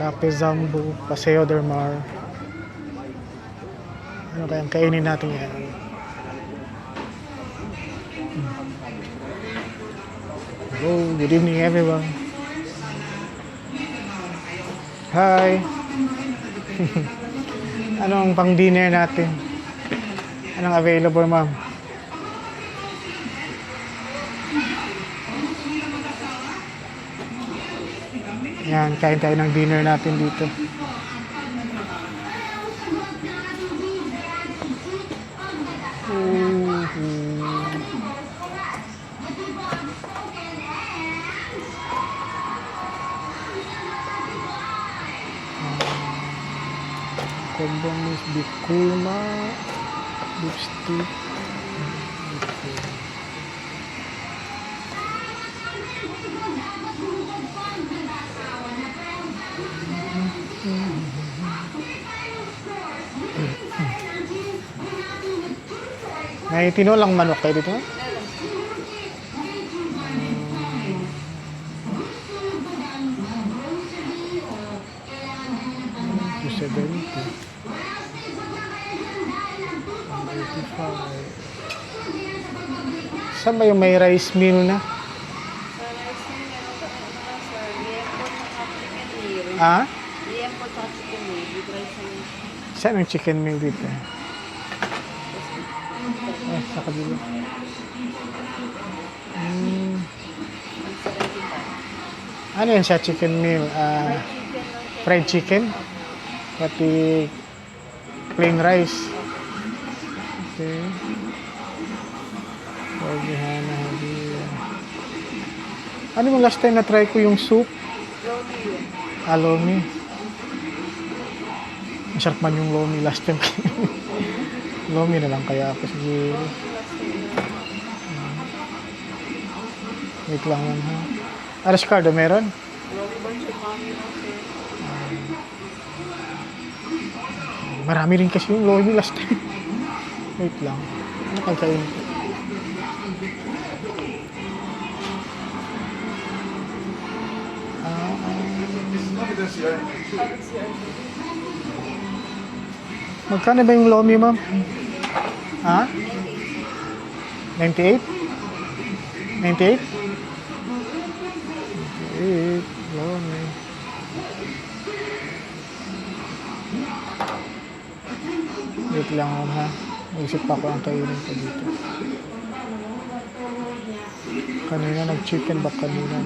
Cafe Zambo, Paseo del Mar. Ano kayang kainin natin yan? Hello, good evening everyone. Hi. Anong pang dinner natin? Anong available, ma'am? Yan, kain tayo ng dinner natin dito. Combo is bikuma, beef steak. May tinolang manok kayo dito? 270. 185. Saan ba yung may rice meal na? Ah? Saan ang chicken meal dito? Sa kabila. Ano yan siya, chicken meal? Fried chicken? Pati plain rice. Okay. Ano yung last time na try ko yung soup? Lomi. Masarap man yung lomi last time. Lomi na lang kaya ako siguro. Wait lang man ha. Aras cardo meron? Marami rin kasi yung lomi last time. Wait lang. Ano kagkain ko? Magkano ba yung lomi, ma'am? Ha? 98? 98? 98, lomi. Wait lang, ma'am, ha? Isip pa ko ang kainin ko dito. Kanina nag-chicken ba kanina?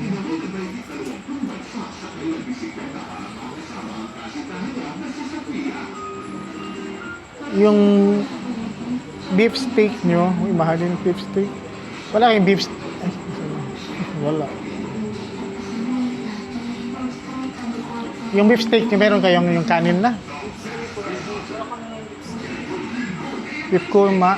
Yung beef steak nyo, mahal din yung beef steak. Wala kayong beef steak. Wala. Yung beef steak nyo, meron kayong yung kanin na? Beef kurma.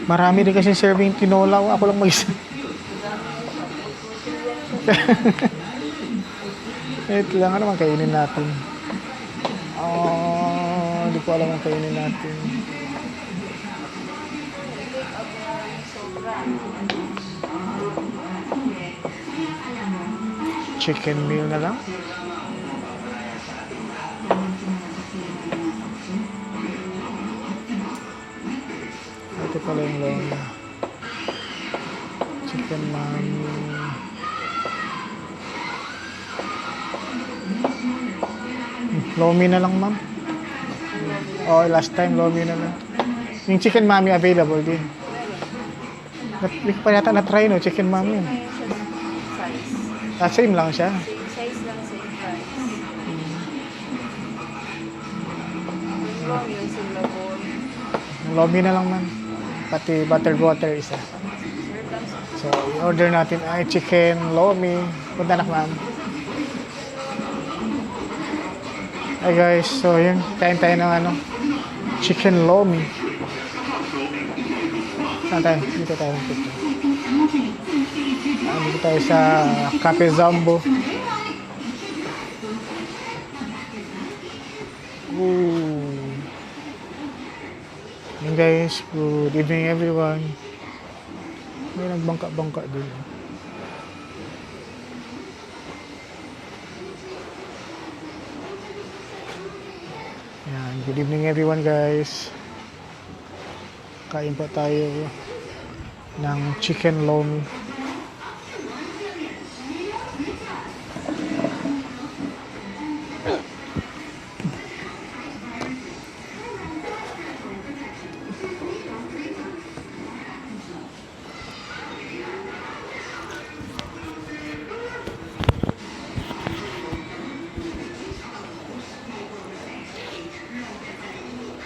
Marami rin kasi serving tinola. Ako lang mag-isa. Ito lang. Ano man kainin natin? Hindi ko alam ang kainin natin. Chicken meal na lang. Ito pala yung lomi. Chicken mami. Lomi na lang, ma'am. Last time lomi na lang. Yung chicken mami available din. Hindi ko pa yata na-try, no? Chicken mami. Same lang siya. Size lang, same price. Yung lomi, yung silabon. Lomi na lang, ma'am. Pati buttered water isa. So, i-order natin ay chicken, lomi. Punta na, ma'am. Hi guys, so yun. Kain tayo ng chicken lomi. Saan tayo? Dito tayo. Dito tayo sa Cafe Zambo. Yun guys, good evening everyone. May nagbangka-bangka din. Yan, good evening everyone guys. Kain pa tayo ng chicken lomi.